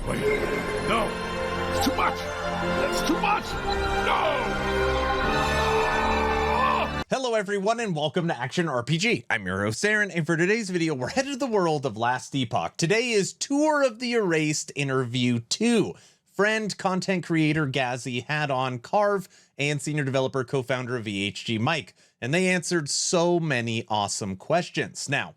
Wait, no! It's too much! That's too much! No! Hello everyone and welcome to Action RPG. I'm your host Aaron, and for today's video we're headed to the world of Last Epoch. Today is Tour of the Erased Interview 2. Friend, content creator Gazzy had on Carve and senior developer co-founder of VHG Mike, and they answered so many awesome questions. Now,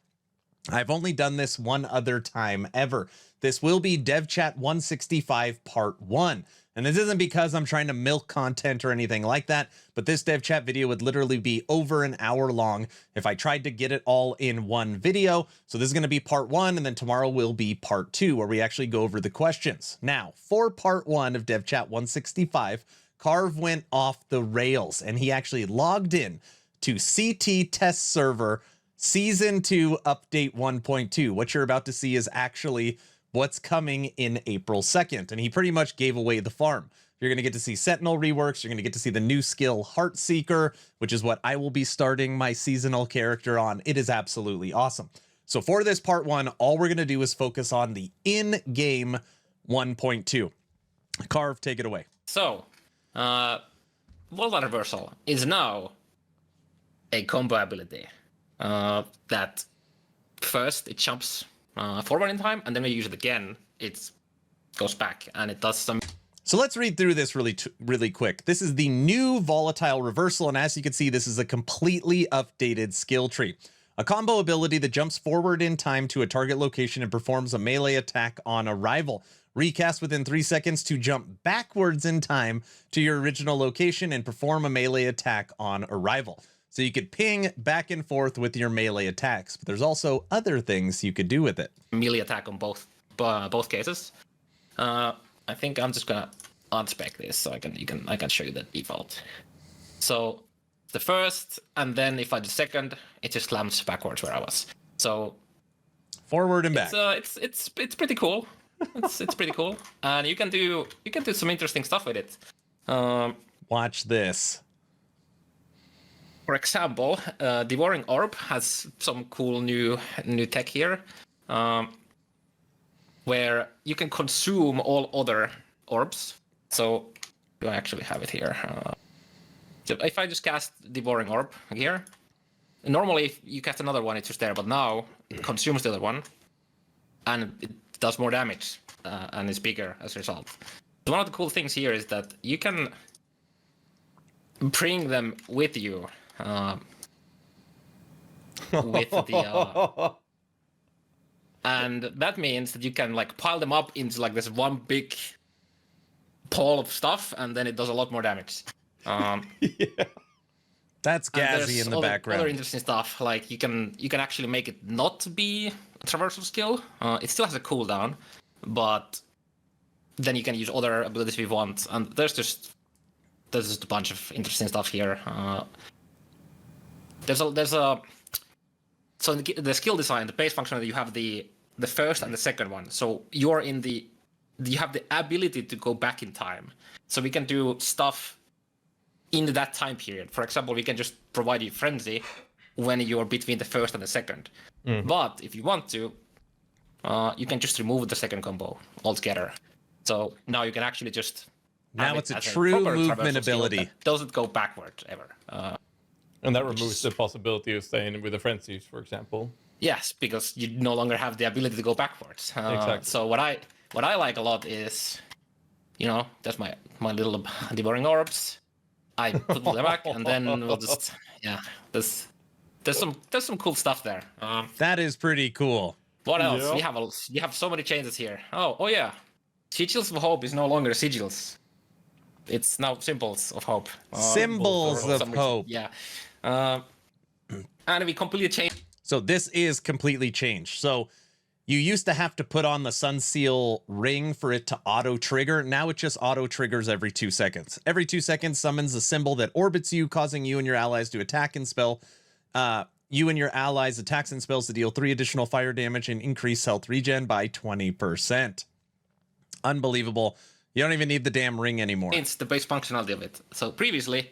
I've only done this one other time ever. This will be Dev Chat 165 Part 1. And this isn't because I'm trying to milk content or anything like that, but this Dev Chat video would literally be over an hour long if I tried to get it all in one video. So this is going to be Part 1, and then tomorrow will be Part 2, where we actually go over the questions. Now, for Part 1 of Dev Chat 165, Carve went off the rails, and he actually logged in to CT Test Server Season 2 Update 1.2. What you're about to see is actually what's coming in April 2nd, and he pretty much gave away the farm. You're going to get to see Sentinel reworks, you're going to get to see the new skill Heartseeker, which is what I will be starting my seasonal character on. It is absolutely awesome. So for this Part 1, all we're going to do is focus on the in-game 1.2. Carve, take it away. So, Volatile Reversal is now a combo ability that first it jumps forward in time, and then when you use it again, it goes back, and it does some... So let's read through this really quick. This is the new Volatile Reversal, and as you can see, this is a completely updated skill tree. A combo ability that jumps forward in time to a target location and performs a melee attack on arrival. Recast within 3 seconds to jump backwards in time to your original location and perform a melee attack on arrival. So you could ping back and forth with your melee attacks, but there's also other things you could do with it. Melee attack on both cases. I think I'm just gonna unspec this so I can show you the default. So the first, and then if I do second, it just slams backwards where I was. So forward and back. It's pretty cool. It's pretty cool, and you can do some interesting stuff with it. Watch this. For example, Devouring Orb has some cool new tech here, where you can consume all other orbs. So, do I actually have it here? So if I just cast Devouring Orb here, normally if you cast another one, it's just there, but now it consumes the other one, and it does more damage, and is bigger as a result. So one of the cool things here is that you can bring them with you. With the and that means that you can like pile them up into like this one big pile of stuff, and then it does a lot more damage. Yeah. That's Gazzy in the background. Other interesting stuff, like you can actually make it not be a traversal skill. It still has a cooldown, but then you can use other abilities if you want, and there's just a bunch of interesting stuff here. There's a so in the skill design, the base function, you have the first and the second one. So you have the ability to go back in time. So we can do stuff in that time period. For example, we can just provide you frenzy when you're between the first and the second. But if you want to, you can just remove the second combo altogether. So now you can actually just it's a true movement ability. Doesn't go backwards ever. And that removes the possibility of staying with the frenzies, for example. Yes, because you no longer have the ability to go backwards. Exactly. So what I like a lot is, that's my little Devouring Orbs. I put them back, and then we'll just there's some cool stuff there. That is pretty cool. What else? Yeah. We have so many changes here. Oh yeah, Sigils of Hope is no longer sigils. It's now Symbols of Hope. Symbols of Hope. Yeah. And we completely changed. So this is completely changed. So you used to have to put on the Sun Seal ring for it to auto trigger. Now it just auto triggers every 2 seconds. Every 2 seconds summons a symbol that orbits you, causing you and your allies to attack and spell. You and your allies attacks and spells to deal 3 additional fire damage and increase health regen by 20%. Unbelievable. You don't even need the damn ring anymore. It's the base functionality of it. So previously,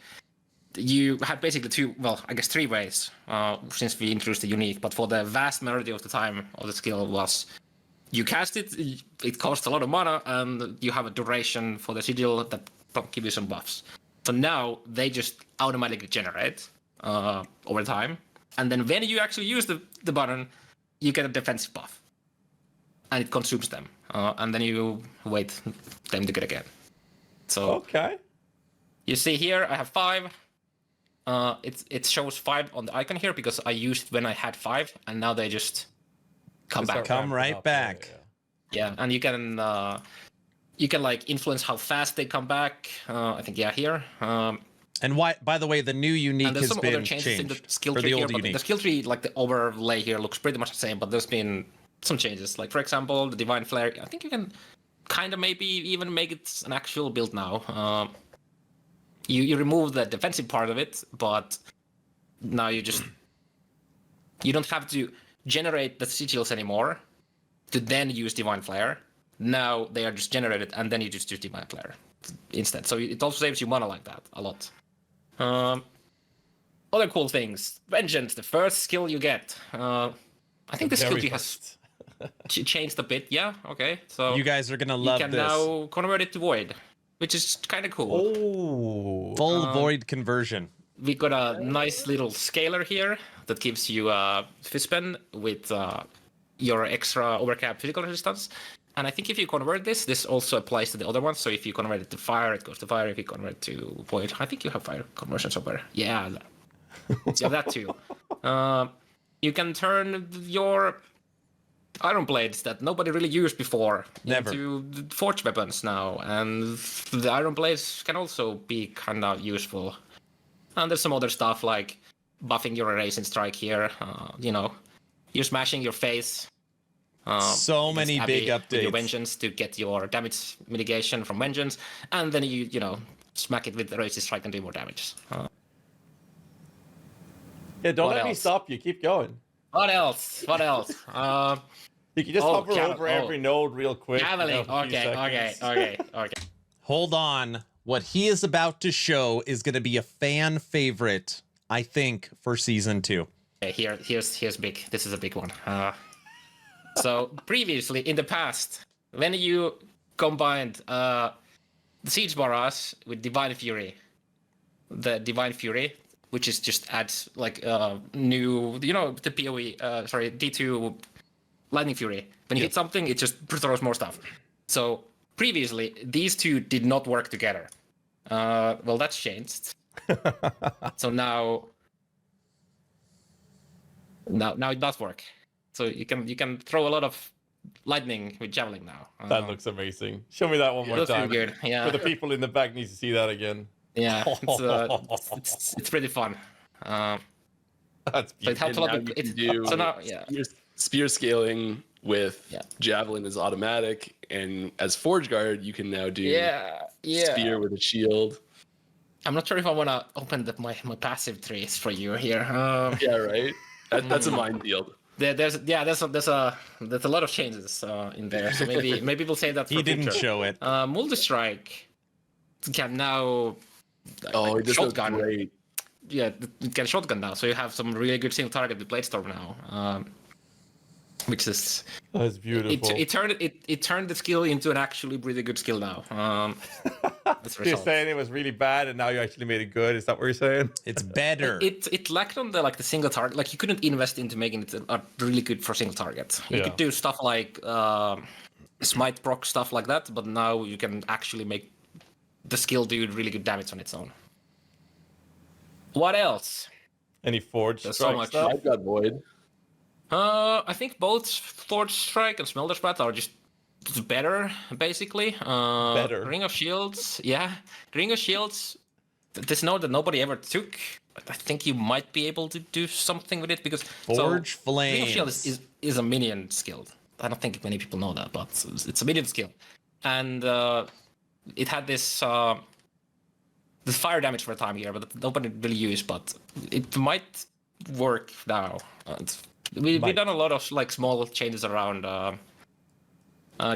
you had basically 3 ways since we introduced the unique. But for the vast majority of the time of the skill was you cast it, it costs a lot of mana, and you have a duration for the sigil that give you some buffs. So now they just automatically generate over time, and then when you actually use the button, you get a defensive buff, and it consumes them, and then you wait them to get again. So Okay. you see here, I have 5. It shows 5 on the icon here because I used when I had 5, and now they just come back. Come right back. Yeah, and you can like influence how fast they come back. I think here. And why? By the way, the new unique And there's has some been other changes in the changed skill for tree the here, old but unique. the skill tree, like the overlay here, looks pretty much the same. But there's been some changes. Like for example, the Divine Flare. I think you can kind of maybe even make it an actual build now. You remove the defensive part of it, but now you don't have to generate the sigils anymore to then use Divine Flare. Now they are just generated, and then you just use Divine Flare instead. So it also saves you mana like that a lot. Other cool things. Vengeance, the first skill you get. I think the skill tree has changed a bit. Yeah, okay. So You guys are gonna love you can this. now convert it to Void, which is kind of cool. Oh. Full void conversion. We got a nice little scaler here that gives you a Fistpen with your extra overcap physical resistance. And I think if you convert this also applies to the other ones. So if you convert it to fire, it goes to fire. If you convert it to void, I think you have fire conversion somewhere. Yeah, you have that too. You can turn your iron blades that nobody really used before Never. into forge weapons now. And the iron blades can also be kind of useful. And there's some other stuff like buffing your erasing strike here. You're smashing your face. So against many Abby big with your updates. vengeance to get your damage mitigation from vengeance, and then you smack it with erasing strike and do more damage. Yeah, don't What let me else? stop you. Keep going. What else? What else? You can just hover over every node real quick. Javelin. for a few Okay. seconds. Hold on. What he is about to show is going to be a fan favorite, I think, for season 2. Okay, here's big. This is a big one. So previously, in the past, when you combined the Siege Barrage with Divine Fury, the Divine Fury, which is just adds like new, the PoE, D2 Lightning Fury. When you hit something, it just throws more stuff. So previously, these two did not work together. Well, that's changed. So now it does work. So you can throw a lot of lightning with Javelin now. That looks amazing. Show me that one more looks time. pretty good. Yeah. For the people in the back needs to see that again. Yeah, it's pretty fun. That's So it beautiful. helps a lot. And now you can do So now, yeah. spear scaling with Yeah. Javelin is automatic, and as Forge Guard, you can now do Yeah. spear with a shield. I'm not sure if I want to open my passive trees for you here. Yeah, right. That's a minefield. There's a lot of changes in there. So maybe we'll say that for He didn't future. show it. Multistrike can now Oh, this looks shotgun. great. Yeah, you can shotgun now. So you have some really good single target with Bladestorm now, which is That's beautiful. it turned the skill into an actually really good skill now. That's the You're result. saying it was really bad and now you actually made it good. Is that what you're saying? It's better. It lacked on the single target. Like you couldn't invest into making it really good for single target. You Yeah. could do stuff like smite proc stuff like that, but now you can actually make the skill do really good damage on its own. What else? Any forge There's so strike much. stuff? I've got Void. I think both Forge Strike and Smelter Spat are just better, basically. Better. Ring of Shields, yeah. Ring of Shields, this node that nobody ever took. I think you might be able to do something with it because Forge Ring of Flames. Shields is a minion skill. I don't think many people know that, but it's a minion skill, and it had this fire damage for a time here, but nobody really used. But it might work now. We've done a lot of small changes around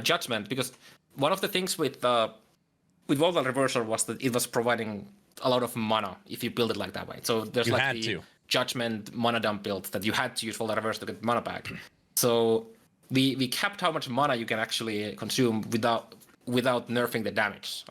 Judgement, because one of the things with Volatile Reversal was that it was providing a lot of mana if you build it like that way. So there's You like had the to. Judgement mana dump build that you had to use Volatile Reversal to get mana back. So we capped how much mana you can actually consume without nerfing the damage.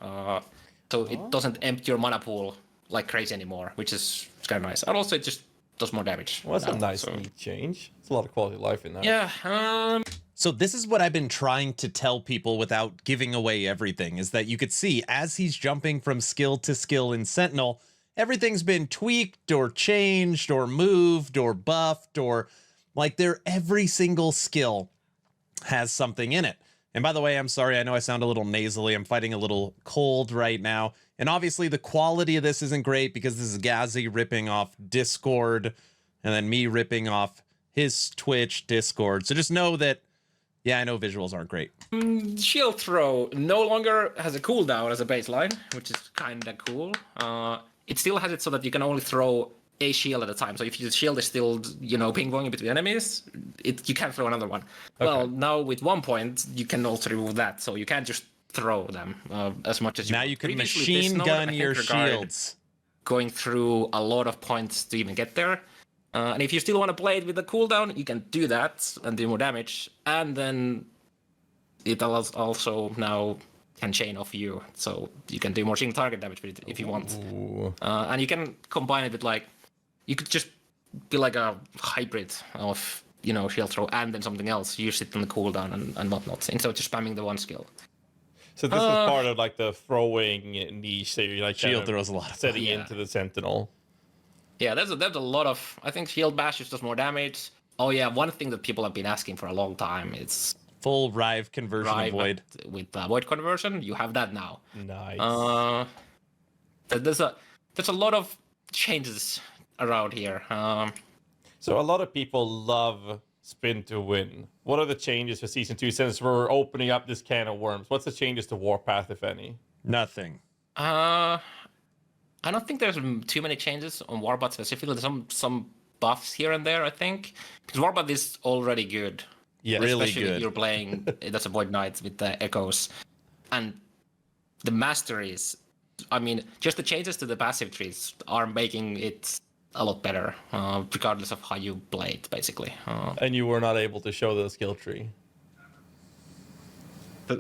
So it doesn't empty your mana pool like crazy anymore, which is kind of nice. And also it just does more damage. Well, that's now, a nice, so. neat change. It's a lot of quality of life in that. Yeah. So this is what I've been trying to tell people without giving away everything, is that you could see as he's jumping from skill to skill in Sentinel, everything's been tweaked or changed or moved or buffed, or like every single skill has something in it. And by the way, I'm sorry, I know I sound a little nasally. I'm fighting a little cold right now. And obviously the quality of this isn't great because this is Ghazi ripping off Discord and then me ripping off his Twitch Discord. So just know that, yeah, I know visuals aren't great. Shield throw no longer has a cooldown as a baseline, which is kind of cool. It still has it so that you can only throw a shield at a time. So if your shield is still, ping-ponging between enemies, you can't throw another one. Okay. Well, now with 1 point, you can also remove that. So you can't just throw them as much as you Now want. you can machine gun your shields. Going through a lot of points to even get there. And if you still want to play it with the cooldown, you can do that and do more damage. And then it also now can chain off you. So you can do more single target damage with it if you want. And you can combine it with you could just be like a hybrid of, shield throw and then something else. Use it on the cooldown and whatnot, instead of just spamming the one skill. So this is part of the throwing niche that you're shield throws a lot of setting into the Sentinel. Yeah, there's a lot of. I think shield bash just does more damage. Oh yeah, one thing that people have been asking for a long time is full Rive conversion of Void. With Void conversion, you have that now. Nice. There's a lot of changes around here. So a lot of people love spin to win. What are the changes for season 2 since we're opening up this can of worms? What's the changes to Warpath, if any? Nothing. I don't think there's too many changes on Warpath specifically. There's some buffs here and there, I think. Because Warpath is already good. Yeah, really especially good. If you're playing that's a Void Knight with the echoes. And the masteries, just the changes to the passive trees are making it a lot better, regardless of how you play it, basically. And you were not able to show the skill tree.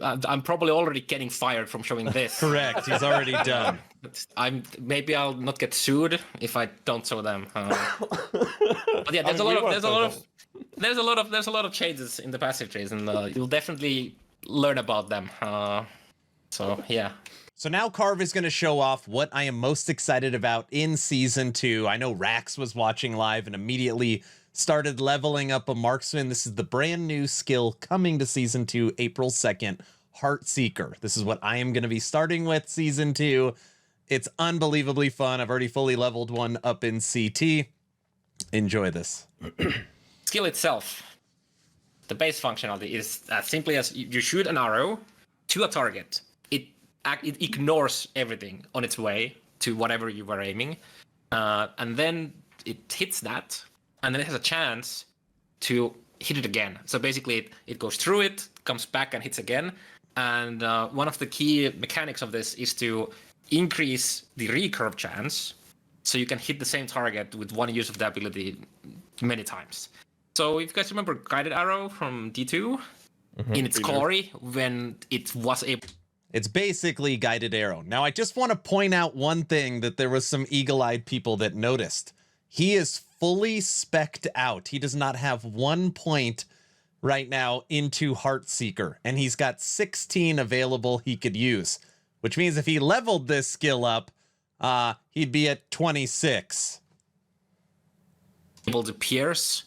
I'm probably already getting fired from showing this. Correct. He's already done. Maybe I'll not get sued if I don't show them. But yeah, there's a lot of changes in the passive trees, and you'll definitely learn about them. So yeah. So now Carve is going to show off what I am most excited about in Season 2. I know Rax was watching live and immediately started leveling up a marksman. This is the brand new skill coming to Season 2, April 2nd, Heartseeker. This is what I am going to be starting with Season 2. It's unbelievably fun. I've already fully leveled one up in CT. Enjoy this. Skill itself, the base functionality is as simply as you shoot an arrow to a target. It ignores everything on its way to whatever you were aiming, and then it hits that, and then it has a chance to hit it again. So basically, it goes through it, comes back and hits again. And one of the key mechanics of this is to increase the recurve chance, so you can hit the same target with one use of the ability many times. So if you guys remember Guided Arrow from D2, in its glory, when it was able... It's basically Guided Arrow. Now, I just want to point out one thing that there was some eagle-eyed people that noticed. He is fully spec'd out. He does not have 1 point right now into Heartseeker, and he's got 16 available he could use, which means if he leveled this skill up, he'd be at 26. Able to pierce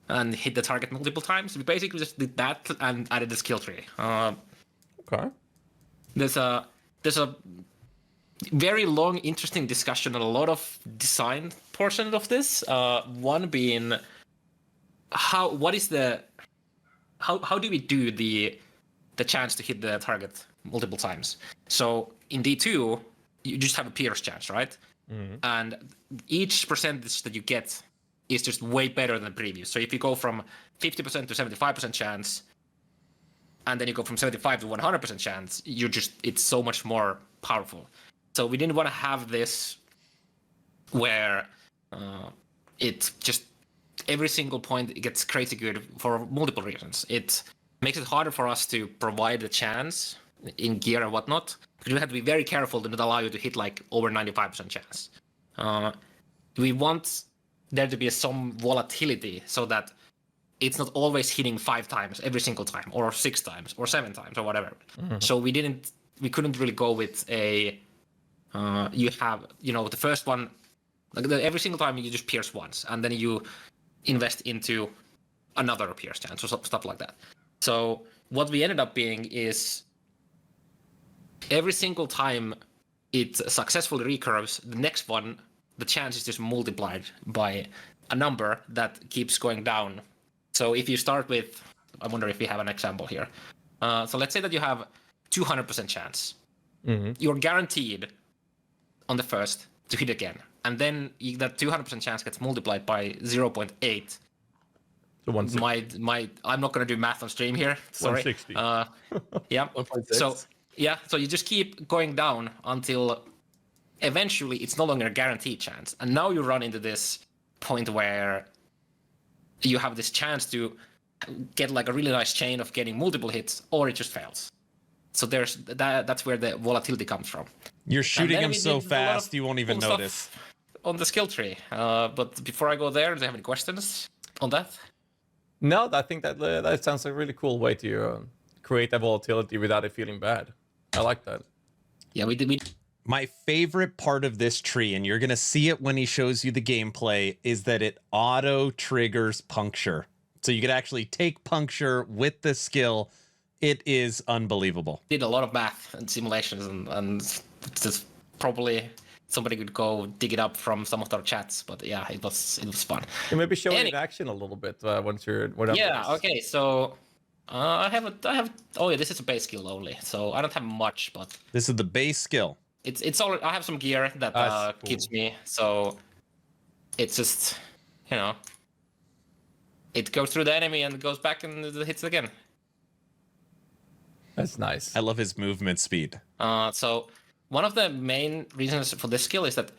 and hit the target multiple times. We basically just did that and added the skill tree. Okay. There's a very long, interesting discussion on a lot of design portions of this. One being how do we do the chance to hit the target multiple times? So in D2, you just have a pierce chance, right? Mm-hmm. And each percentage that you get is just way better than the previous. So if you go from 50% to 75% chance, and then you go from 75 to 100% chance, it's so much more powerful. So we didn't want to have this where it just every single point it gets crazy good for multiple reasons. It makes it harder for us to provide the chance in gear and whatnot, because we have to be very careful to not allow you to hit like over 95% chance. We want there to be some volatility so that it's not always hitting 5 times every single time, or 6 times, or 7 times, or whatever. So we couldn't really go with a you have, the first one, like every single time you just pierce once, and then you invest into another pierce chance or stuff like that. So what we ended up being is every single time it successfully recurves, the next one, the chance is just multiplied by a number that keeps going down. So if you start with, I wonder if we have an example here. So let's say that you have 200% chance. You're guaranteed on the first to hit again. And then that 200% chance gets multiplied by 0.8. So 160. I'm not going to do math on stream here. Sorry. 160. Yeah. 1.6. So you just keep going down until eventually it's no longer a guaranteed chance. And now you run into this point where you have this chance to get like a really nice chain of getting multiple hits, or it just fails. So that's where the volatility comes from. You're shooting him so fast you won't even notice. On the skill tree. But before I go there, do you have any questions on that? No, I think that sounds like a really cool way to create that volatility without it feeling bad. I like that. Yeah, we did. My favorite part of this tree, and you're going to see it when he shows you the gameplay, is that it auto triggers puncture. So you could actually take puncture with the skill. It is unbelievable. Did a lot of math and simulations, and it's just probably somebody could go dig it up from some of our chats. But yeah, it was fun. You maybe show it in action a little bit once you're. Yeah. Okay. So I have. Oh yeah, this is a base skill only, so I don't have much. But this is the base skill. It's all. I have some gear that cool. gives me. So it's just, it goes through the enemy and goes back and it hits again. That's nice. I love his movement speed. So one of the main reasons for this skill is that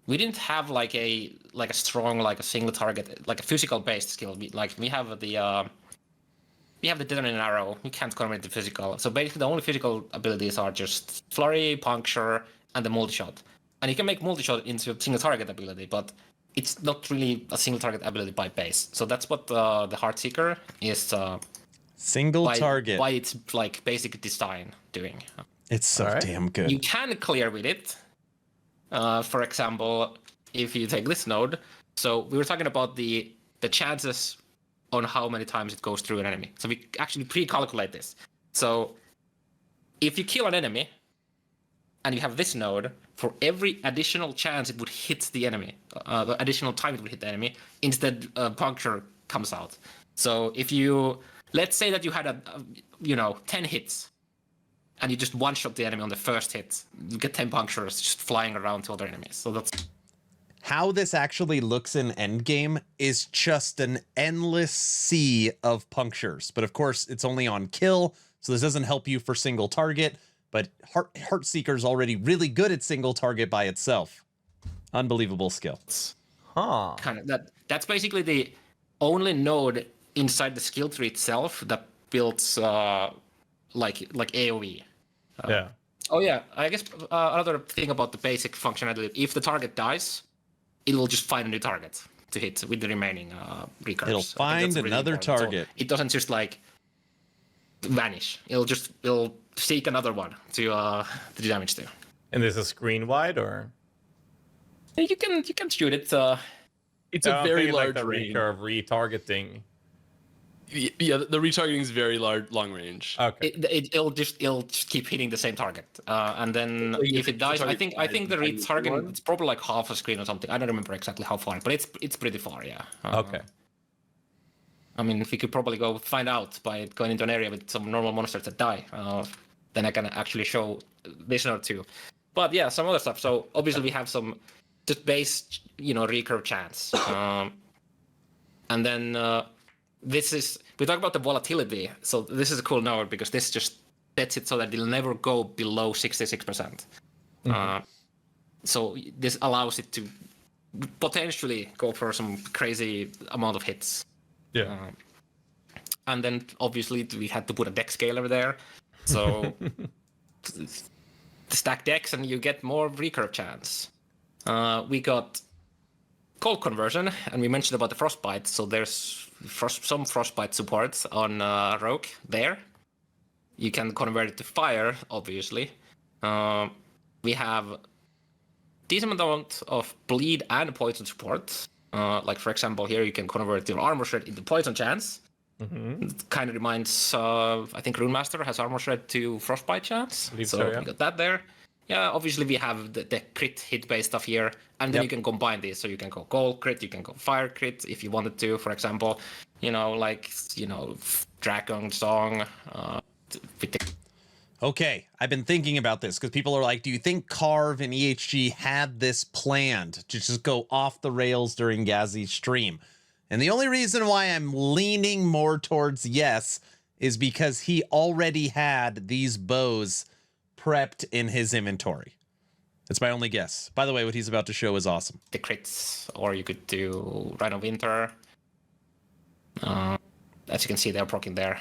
we didn't have like a strong, like a single target, like a physical based skill. We have the detonating arrow. We can't convert the physical. So basically the only physical abilities are just flurry, puncture, and the multi-shot. And you can make multi-shot into a single target ability, but it's not really a single target ability by base. So that's what the Heartseeker is. Single target. By its like basic design doing. It's so damn good. You can clear with it. For example, if you take this node, so we were talking about the chances on how many times it goes through an enemy. So we actually pre-calculate this. So if you kill an enemy and you have this node, for every additional chance it would hit the enemy, the additional time it would hit the enemy, instead puncture comes out. So if you, let's say that you had 10 hits and you just one-shot the enemy on the first hit, you get 10 punctures just flying around to other enemies. So that's... How this actually looks in endgame is just an endless sea of punctures. But of course, it's only on kill, so this doesn't help you for single target. But Heartseeker is already really good at single target by itself. Unbelievable skill. Huh. That's basically the only node inside the skill tree itself that builds like AoE. Yeah. Oh yeah, I guess another thing about the basic functionality: if the target dies, it will just find a new target to hit with the remaining recurves. It'll find another target. So it doesn't just like vanish. It'll seek another one to do damage to. And this is screen wide, or You can shoot it. It's a very large like the range. recurve retargeting. Yeah, the retargeting is very long range. Okay. It'll just keep hitting the same target, and then if it dies, I think the retarget it's probably like half a screen or something. I don't remember exactly how far, but it's pretty far. Yeah. Okay. I mean, if we could probably go find out by going into an area with some normal monsters that die, then I can actually show this or two. But yeah, some other stuff. So obviously we have some just base, recurve chance, and then we talk about the volatility. So this is a cool node because this just sets it so that it'll never go below 66%. So this allows it to potentially go for some crazy amount of hits. Yeah. And then obviously we had to put a deck scaler there, so stack decks and you get more recurve chance. We got cold conversion, and we mentioned about the frostbite. So there's some frostbite support on Rogue there. You can convert it to fire, obviously. We have decent amount of bleed and poison support. Like for example, here you can convert your armor shred into poison chance. It kind of reminds, I think Runemaster has armor shred to frostbite chance. So, yeah. We got that there. Yeah, obviously we have the crit hit based stuff here, and then you can combine these. So you can go gold crit, you can go fire crit if you wanted to. For example, Dragon Song. With the Okay, I've been thinking about this because people are like, do you think Carve and EHG had this planned to just go off the rails during Gazzy's stream? And the only reason why I'm leaning more towards yes is because he already had these bows prepped in his inventory. That's my only guess. By the way, what he's about to show is awesome. the crits, or you could do Rhino Winter. As you can see, they're proccing there.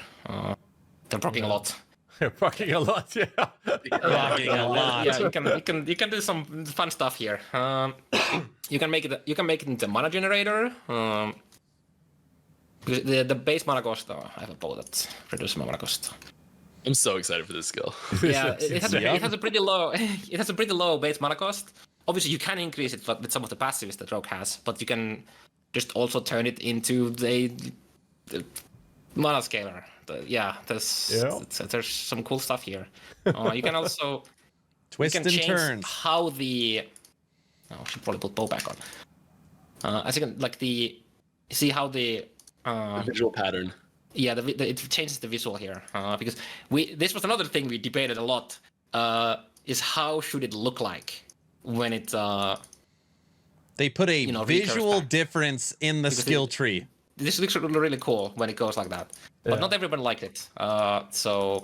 They're proccing a lot. They're fucking a lot, yeah. Rocking a lot. Yeah, you can do some fun stuff here. You can make it into mana generator. Because the base mana cost. I have a bow that reduces my mana cost. I'm so excited for this skill. Yeah, it has a pretty low. It has a pretty low base mana cost. Obviously, you can increase it with some of the passives that Rogue has, but you can just also turn it into the mana scaler. There's some cool stuff here. You can also Twist you can and change turns. how the. I should probably put bow back on. As you can see how the. The visual pattern. Yeah, it changes the visual here because this was another thing we debated a lot. Is how should it look like when it? They put a visual back. difference in the skill tree. This looks really cool when it goes like that, but not everyone liked it. So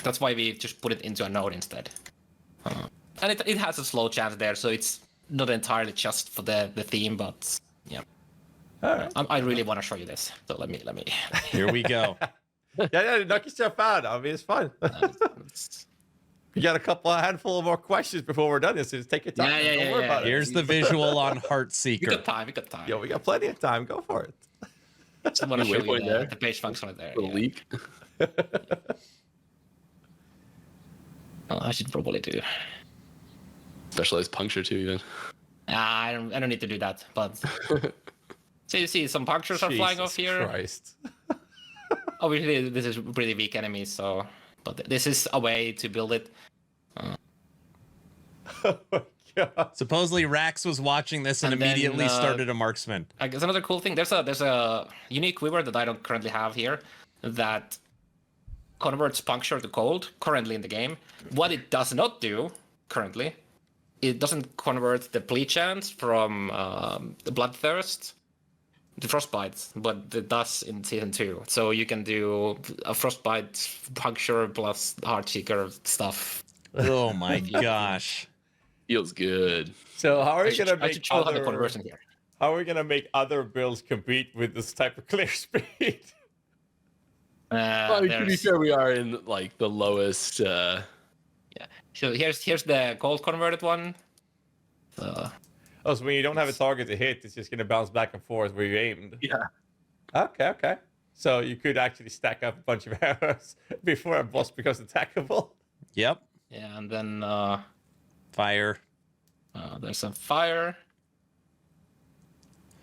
that's why we just put it into a node instead. And it has a slow chance there, so it's not entirely just for the theme, but yeah. All right. I really want to show you this, so let me. Here we go. Yeah, knock yourself out. I mean, it's fun. You got a handful of more questions before we're done. So just take your time. Don't worry about it. Here's the visual on We Heartseeker. got time. Yo, we got plenty of time. Go for it. Just want to show you waypoint there. the page function right there. The leak. I should probably do. Specialized puncture too, even. I don't need to do that, but. So you see some punctures are flying off here. Christ. Obviously, this is pretty weak enemies, so. But this is a way to build it. Oh my God. Supposedly Rax was watching this and And then, immediately started a marksman. I guess another cool thing. There's a unique quiver that I don't currently have here that converts puncture to cold currently in the game. What it does not do currently, it doesn't convert the bleed chance from the bloodthirst to frostbite, but it does in season 2. So you can do a frostbite puncture plus Heartseeker stuff. Oh my gosh. Feels good. So how are you gonna I make should show how the conversion here. how are we gonna make other builds compete with this type of clear speed? Well, to be fair, we are in like the lowest. Yeah. So here's the cold converted one. Oh, so when you don't have a target to hit, it's just gonna bounce back and forth where you aimed. Yeah. Okay. So you could actually stack up a bunch of arrows before a boss becomes attackable. Yep. Yeah, and then Fire. there's a fire.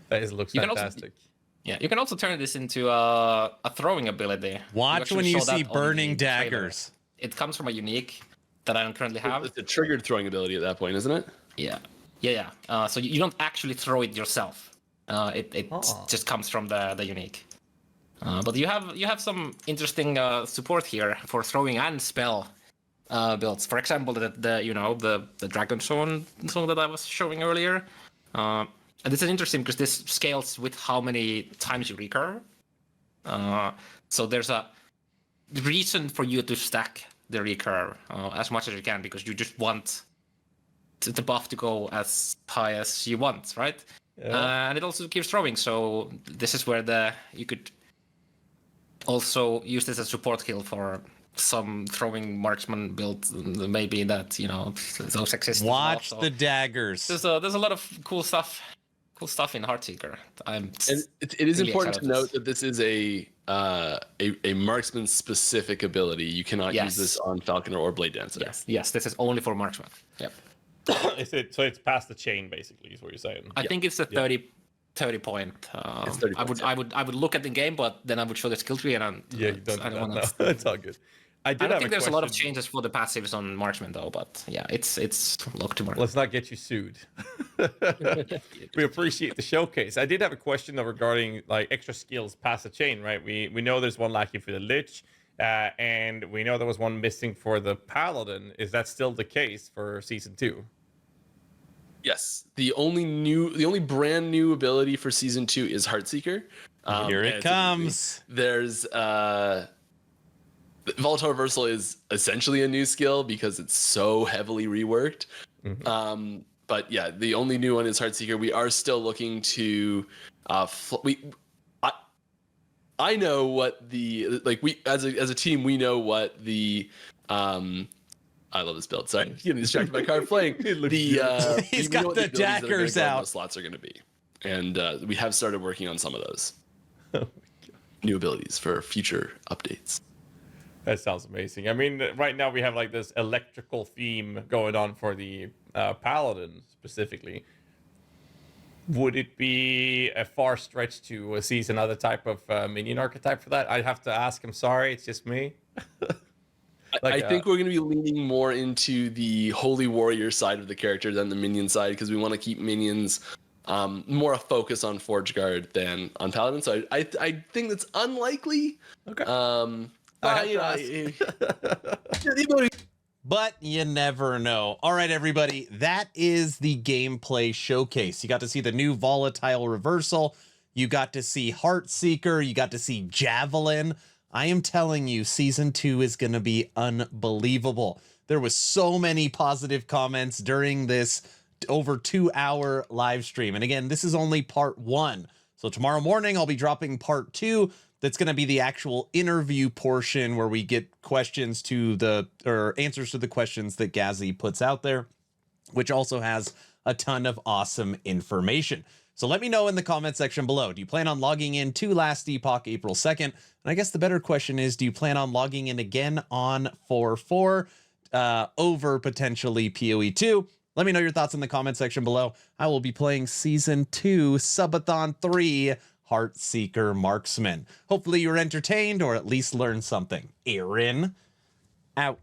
That looks You can fantastic. Yeah, you can also turn this into a throwing ability. Watch actually when you saw that see on burning the trailer. daggers. It comes from a unique that I don't currently have. It's a triggered throwing ability at that point, isn't it? Yeah. So you don't actually throw it yourself. It just comes from the unique. But you have some interesting support here for throwing and spell builds. For example, the Dragon song that I was showing earlier. And this is interesting because this scales with how many times you recurve. So there's a reason for you to stack the recurve as much as you can because you just want the buff to go as high as you want, right? And it also keeps throwing, so this is where you could also use this as support kill for some throwing marksman build, maybe that, you know, those exist. Watch well, so the daggers. there's a lot of cool stuff in Heartseeker. And it is really important to excited. note that this is a marksman specific ability. You cannot use this on Falconer or Blade Dancer. Yes, this is only for marksman. Yep. So it's past the chain, basically, is what you're saying. I think it's a 30 point. It's 30 points, I would look at the game, but then I would show the skill tree, and you don't. I don't No, want it's all good. I don't think there's a lot of changes for the passives on marksman though, but yeah, it's locked to marksman. Let's not get you sued. We appreciate the showcase. I did have a question though regarding like extra skills past the chain, right? We know there's one lacking for the Lich, and we know there was one missing for the Paladin. Is that still the case for Season 2? Yes, the only brand new ability for Season 2 is Heartseeker. Here it comes. There's Volatile Reversal is essentially a new skill because it's so heavily reworked. Mm-hmm. But yeah, the only new one is Heartseeker. We are still looking to I know what the we as a team we know what the I love this build. Sorry, getting distracted by card playing. He's got the daggers out. Slots are going to be, and we have started working on some of those new abilities for future updates. That sounds amazing. I mean, right now we have like this electrical theme going on for the Paladin specifically. Would it be a far stretch to seize another type of minion archetype for that? I'd have to ask. I'm sorry, it's just me. I think we're going to be leaning more into the Holy Warrior side of the character than the minion side, because we want to keep minions more a focus on Forge Guard than on Paladin. So I think that's unlikely. Okay. But you never know. All right, everybody, that is the gameplay showcase. You got to see the new Volatile Reversal. You got to see Heartseeker. You got to see Javelin. I am telling you, Season 2 is going to be unbelievable. There was so many positive comments during this over 2-hour live stream. And again, this is only part 1. So tomorrow morning, I'll be dropping part 2. That's going to be the actual interview portion where we get questions or answers to the questions that Gazzy puts out there, which also has a ton of awesome information. So let me know in the comment section below. Do you plan on logging in to Last Epoch April 2nd? And I guess the better question is, do you plan on logging in again on 4/4 over potentially PoE 2? Let me know your thoughts in the comment section below. I will be playing Season 2 Subathon 3 Heartseeker Marksman. Hopefully you were entertained or at least learned something. Aaron, out.